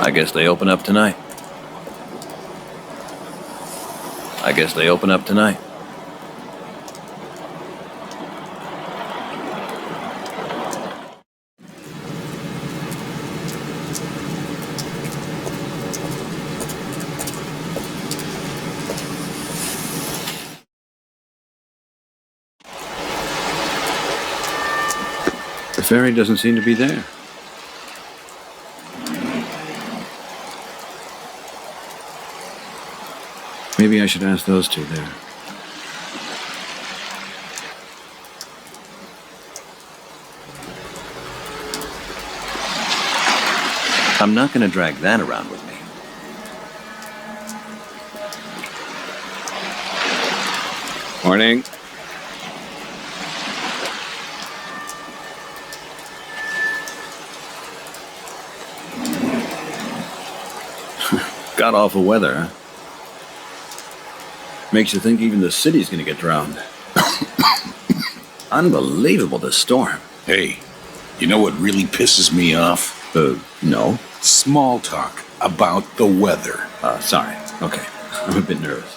I guess they open up tonight. I guess they open up tonight. The ferry doesn't seem to be there. Maybe I should ask those two there. I'm not going to drag that around with me. Morning. God awful weather, huh? Makes you think even the city's gonna get drowned. Unbelievable, this storm. Hey, you know what really pisses me off? No. Small talk about the weather. Sorry. Okay. I'm a bit nervous.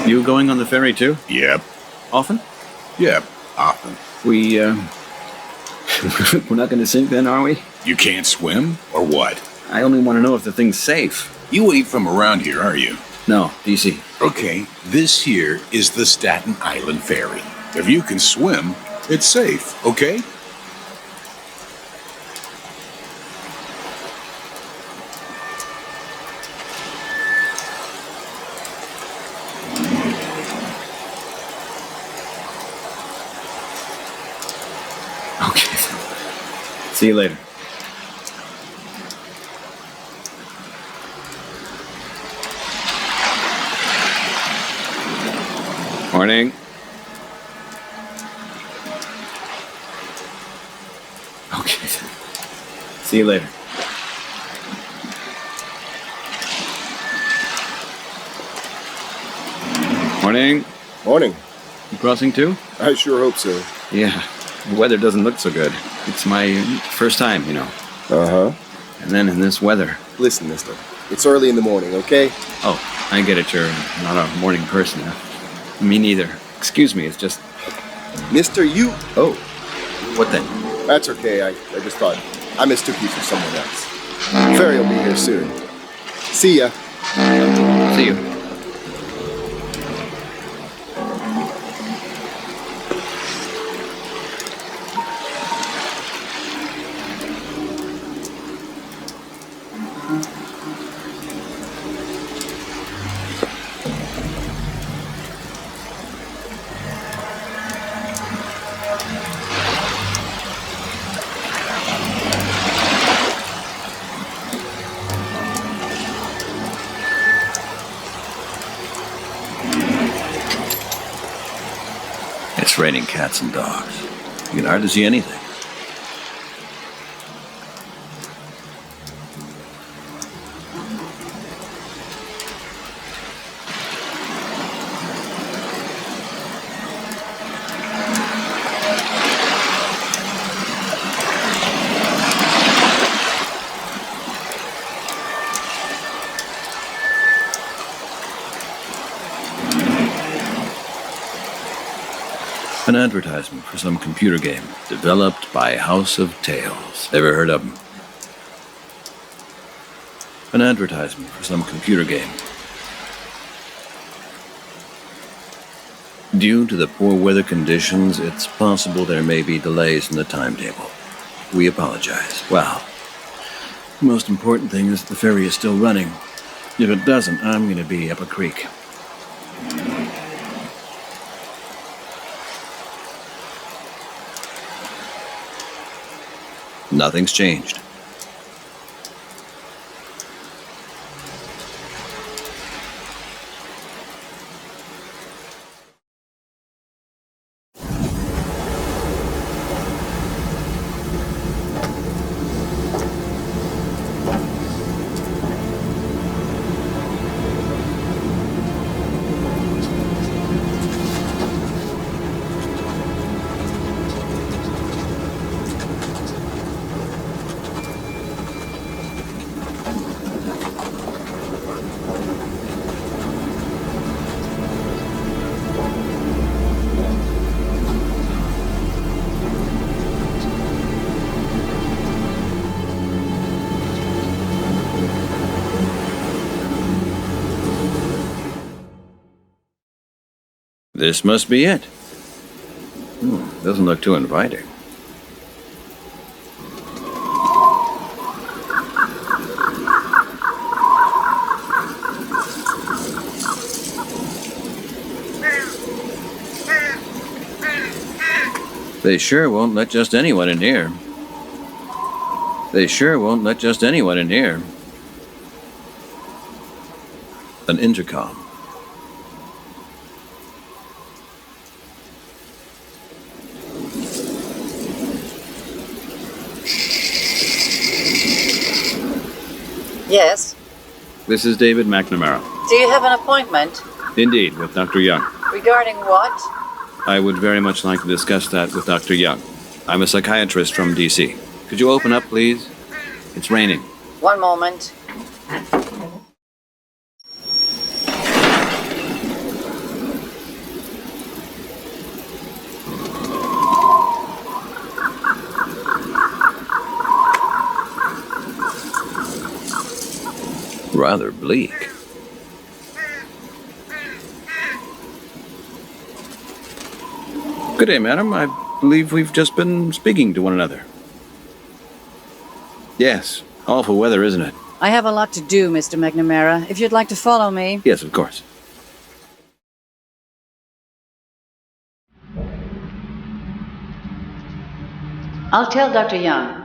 You going on the ferry too? Yep. Often? Yep, often. We're not gonna sink then, are we? You can't swim, or what? I only want to know if the thing's safe. You ain't from around here, are you? No, DC. Okay, this here is the Staten Island Ferry. If you can swim, it's safe, okay? Okay. See you later. Morning. Okay. See you later. Morning. Morning. You crossing too? I sure hope so. Yeah. The weather doesn't look so good. It's my first time, you know. Uh-huh. And then in this weather. Listen, mister. It's early in the morning, okay? Oh, I get it. You're not a morning person. Me neither. Excuse me, it's just... Mister, you... Oh. What then? That's okay. I just thought I mistook you for someone else. Ferry will be here soon. See ya. See you. It's raining cats and dogs. You can hardly see anything. An advertisement for some computer game developed by House of Tales. Ever heard of them? An advertisement for some computer game. Due to the poor weather conditions, it's possible there may be delays in the timetable. We apologize. Well, the most important thing is the ferry is still running. If it doesn't, I'm going to be up a creek. Nothing's changed. This must be it. Doesn't look too inviting. They sure won't let just anyone in here. They sure won't let just anyone in here. An intercom. Yes. This is David McNamara. Do you have an appointment? Indeed, with Dr. Young. Regarding what? I would very much like to discuss that with Dr. Young. I'm a psychiatrist from D.C. Could you open up, please? It's raining. One moment. Rather bleak. Good day, madam. I believe we've just been speaking to one another. Yes, awful weather, isn't it? I have a lot to do, Mr. McNamara. If you'd like to follow me. Yes, of course. I'll tell Dr. Young.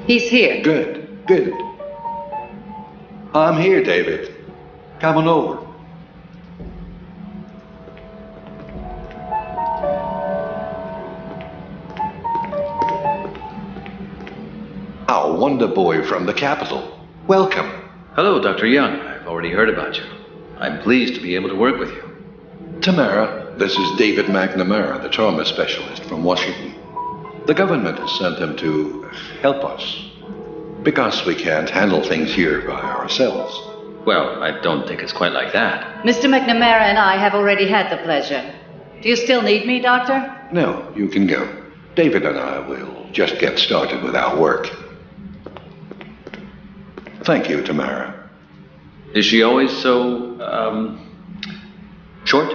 He's here. Good, good. I'm here, David. Come on over. Our wonder boy from the capital. Welcome. Hello, Dr. Young. I've already heard about you. I'm pleased to be able to work with you. Tamara, this is David McNamara, the trauma specialist from Washington. The government has sent him to help us, because we can't handle things here by ourselves. Well, I don't think it's quite like that. Mr. McNamara and I have already had the pleasure. Do you still need me, Doctor? No, you can go. David and I will just get started with our work. Thank you, Tamara. Is she always so, short?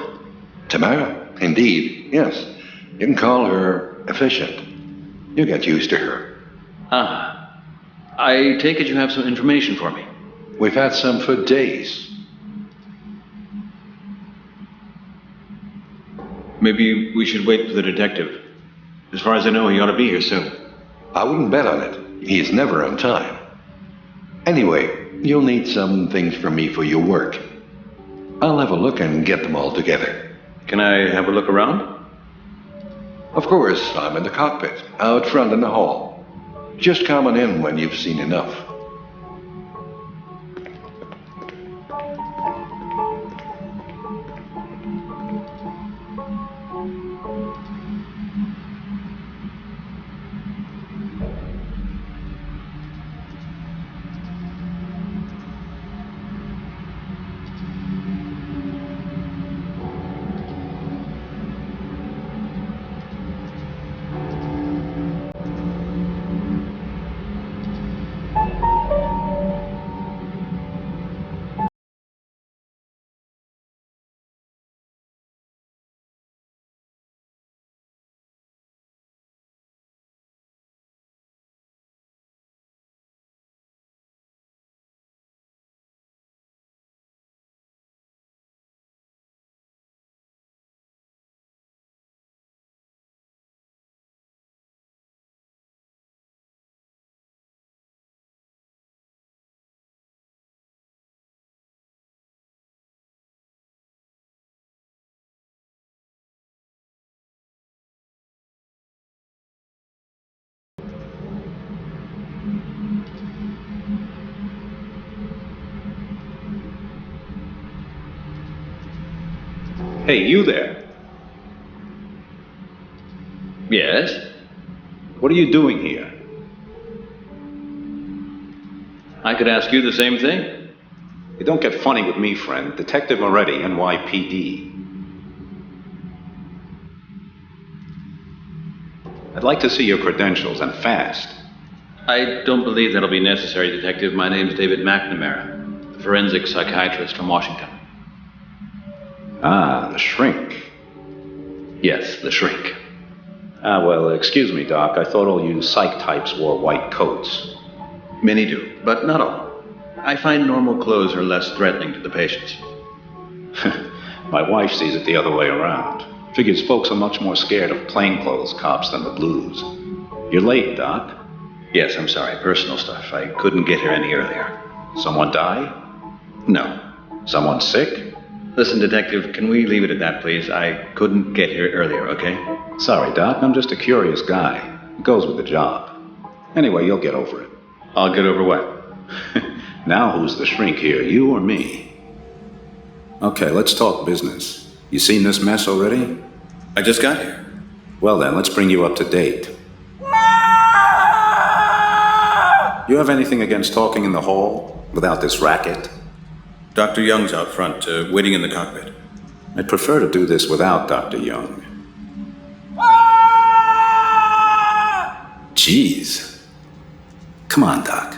Tamara, indeed, yes. You can call her efficient. You get used to her. Ah. I take it you have some information for me. We've had some for days. Maybe we should wait for the detective. As far as I know, he ought to be here soon. I wouldn't bet on it. He's never on time. Anyway, you'll need some things from me for your work. I'll have a look and get them all together. Can I have a look around? Of course, I'm in the cockpit, out front in the hall. Just come on in when you've seen enough. Hey, you there. Yes? What are you doing here? I could ask you the same thing. You don't get funny with me, friend. Detective Moretti, NYPD. I'd like to see your credentials, and fast. I don't believe that'll be necessary, Detective. My name's David McNamara, the forensic psychiatrist from Washington. Ah, the shrink. Yes, the shrink. Ah, well, excuse me, Doc. I thought all you psych types wore white coats. Many do, but not all. I find normal clothes are less threatening to the patients. My wife sees it the other way around. Figures folks are much more scared of plainclothes cops than the blues. You're late, Doc. Yes, I'm sorry. Personal stuff. I couldn't get here any earlier. Someone die? No. Someone sick? Listen, Detective, can we leave it at that, please? I couldn't get here earlier, okay? Sorry, Doc. I'm just a curious guy. It goes with the job. Anyway, you'll get over it. I'll get over what? Now who's the shrink here, you or me? Okay, let's talk business. You seen this mess already? I just got here. Well then, let's bring you up to date. You have anything against talking in the hall without this racket? Dr. Young's out front, waiting in the cockpit. I'd prefer to do this without Dr. Young. Jeez. Come on, Doc.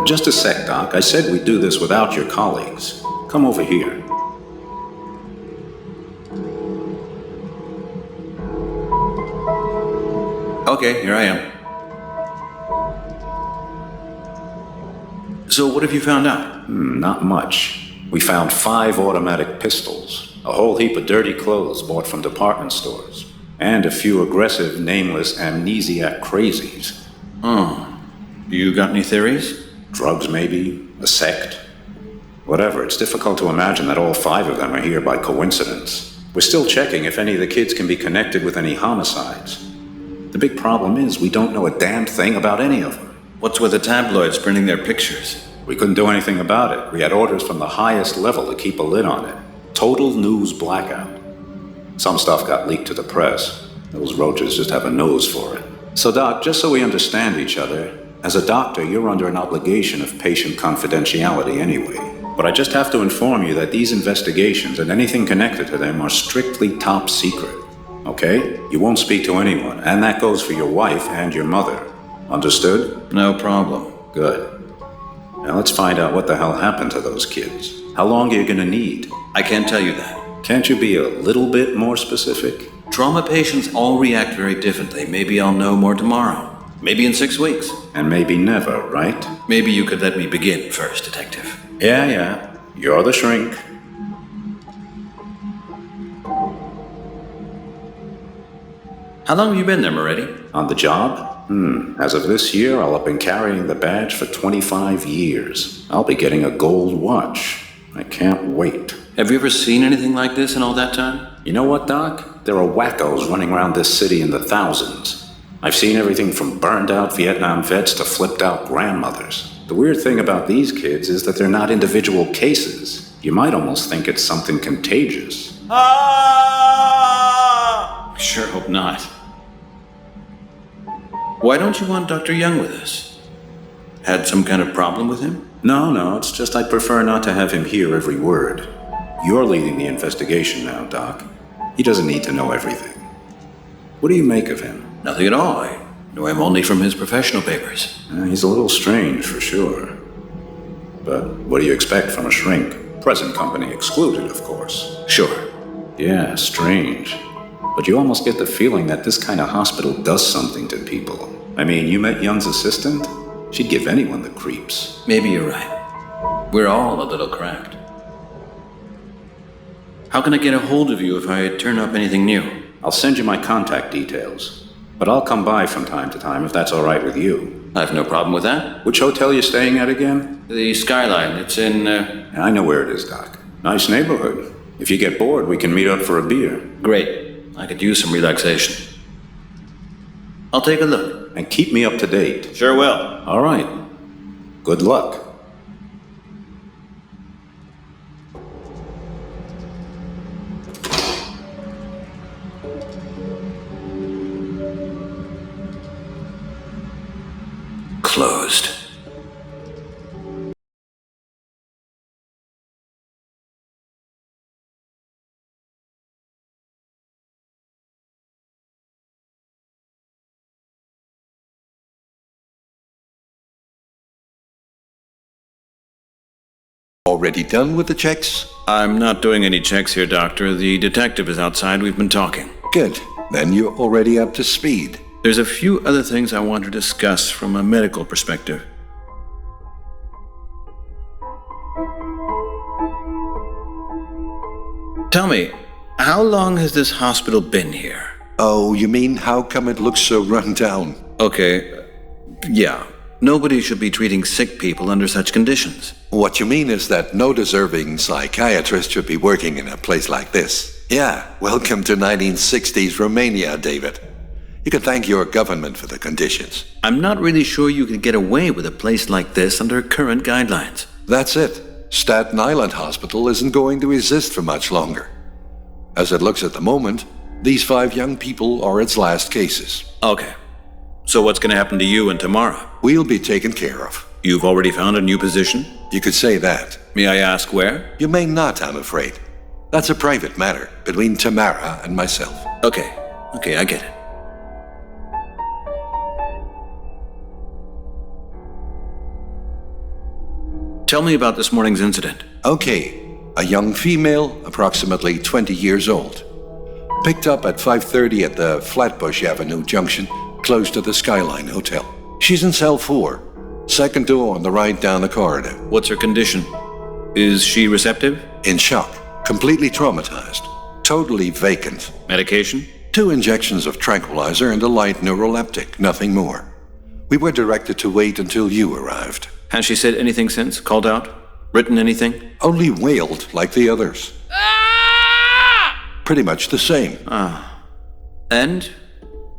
Just a sec, Doc. I said we'd do this without your colleagues. Come over here. Okay, here I am. So what have you found out? Not much. We found 5 automatic pistols, a whole heap of dirty clothes bought from department stores, and a few aggressive, nameless amnesiac crazies. Oh. You got any theories? Drugs, maybe? A sect? Whatever, it's difficult to imagine that all 5 of them are here by coincidence. We're still checking if any of the kids can be connected with any homicides. The big problem is we don't know a damn thing about any of them. What's with the tabloids printing their pictures? We couldn't do anything about it. We had orders from the highest level to keep a lid on it. Total news blackout. Some stuff got leaked to the press. Those roaches just have a nose for it. So, Doc, just so we understand each other, as a doctor, you're under an obligation of patient confidentiality anyway. But I just have to inform you that these investigations and anything connected to them are strictly top secret. Okay? You won't speak to anyone, and that goes for your wife and your mother. Understood? No problem. Good. Now let's find out what the hell happened to those kids. How long are you gonna need? I can't tell you that. Can't you be a little bit more specific? Trauma patients all react very differently. Maybe I'll know more tomorrow. Maybe in 6 weeks. And maybe never, right? Maybe you could let me begin first, Detective. Yeah. You're the shrink. How long have you been there, Moretti? On the job? As of this year, I'll have been carrying the badge for 25 years. I'll be getting a gold watch. I can't wait. Have you ever seen anything like this in all that time? You know what, Doc? There are wackos running around this city in the thousands. I've seen everything from burned-out Vietnam vets to flipped-out grandmothers. The weird thing about these kids is that they're not individual cases. You might almost think it's something contagious. Sure hope not. Why don't you want Dr. Young with us? Had some kind of problem with him? No, it's just I'd prefer not to have him hear every word. You're leading the investigation now, Doc. He doesn't need to know everything. What do you make of him? Nothing at all. I know him only from his professional papers. He's a little strange, for sure. But what do you expect from a shrink? Present company excluded, of course. Sure. Yeah, strange. But you almost get the feeling that this kind of hospital does something to people. I mean, you met Young's assistant? She'd give anyone the creeps. Maybe you're right. We're all a little cracked. How can I get a hold of you if I turn up anything new? I'll send you my contact details. But I'll come by from time to time if that's all right with you. I have no problem with that. Which hotel you staying at again? The Skyline. It's in, I know where it is, Doc. Nice neighborhood. If you get bored, we can meet up for a beer. Great. I could use some relaxation. I'll take a look. and keep me up to date. Sure will. All right. Good luck. Closed. Already done with the checks? I'm not doing any checks here, Doctor. The detective is outside. We've been talking. Good. Then you're already up to speed. There's a few other things I want to discuss from a medical perspective. Tell me, how long has this hospital been here? Oh, you mean how come it looks so run down? Okay, yeah. Nobody should be treating sick people under such conditions. What you mean is that no deserving psychiatrist should be working in a place like this. Yeah, welcome to 1960s Romania, David. You can thank your government for the conditions. I'm not really sure you could get away with a place like this under current guidelines. That's it. Staten Island Hospital isn't going to exist for much longer. As it looks at the moment, these 5 young people are its last cases. Okay. So what's going to happen to you and Tamara? We'll be taken care of. You've already found a new position? You could say that. May I ask where? You may not, I'm afraid. That's a private matter between Tamara and myself. Okay, I get it. Tell me about this morning's incident. Okay, a young female, approximately 20 years old. Picked up at 5:30 at the Flatbush Avenue junction, close to the Skyline Hotel. She's in cell 4, second door on the right down the corridor. What's her condition? Is she receptive? In shock, completely traumatized, totally vacant. Medication? 2 injections of tranquilizer and a light neuroleptic, nothing more. We were directed to wait until you arrived. Has she said anything since? Called out? Written anything? Only wailed like the others. Pretty much the same. And?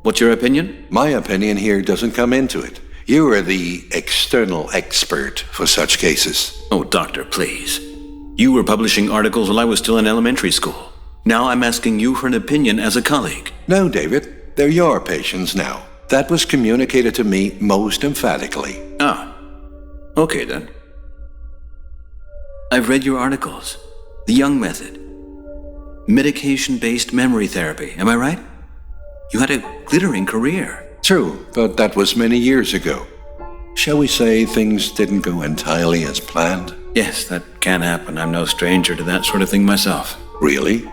What's your opinion? My opinion here doesn't come into it. You are the external expert for such cases. Oh, doctor, please. You were publishing articles while I was still in elementary school. Now I'm asking you for an opinion as a colleague. No, David. They're your patients now. That was communicated to me most emphatically. Okay then. I've read your articles. The Young Method. Medication-based memory therapy, am I right? You had a glittering career. True, but that was many years ago. Shall we say things didn't go entirely as planned? Yes, that can happen. I'm no stranger to that sort of thing myself. Really?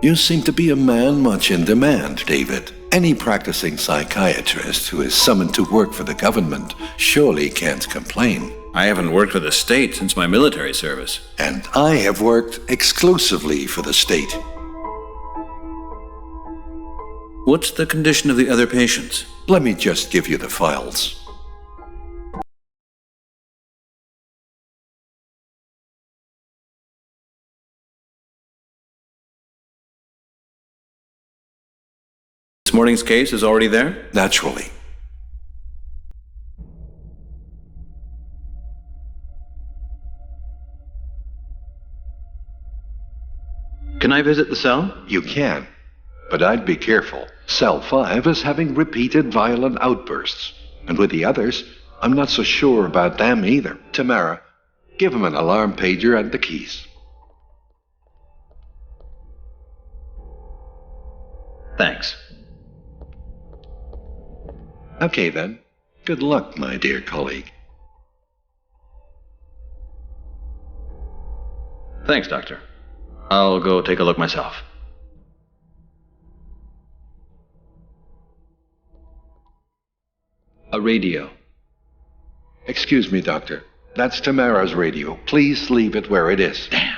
You seem to be a man much in demand, David. Any practicing psychiatrist who is summoned to work for the government surely can't complain. I haven't worked for the state since my military service. And I have worked exclusively for the state. What's the condition of the other patients? Let me just give you the files. This morning's case is already there? Naturally. Can I visit the cell? You can, but I'd be careful. Cell 5 is having repeated violent outbursts, and with the others, I'm not so sure about them either. Tamara, give him an alarm pager and the keys. Thanks. Okay then. Good luck, my dear colleague. Thanks, Doctor. I'll go take a look myself. A radio. Excuse me, Doctor. That's Tamara's radio. Please leave it where it is. Damn.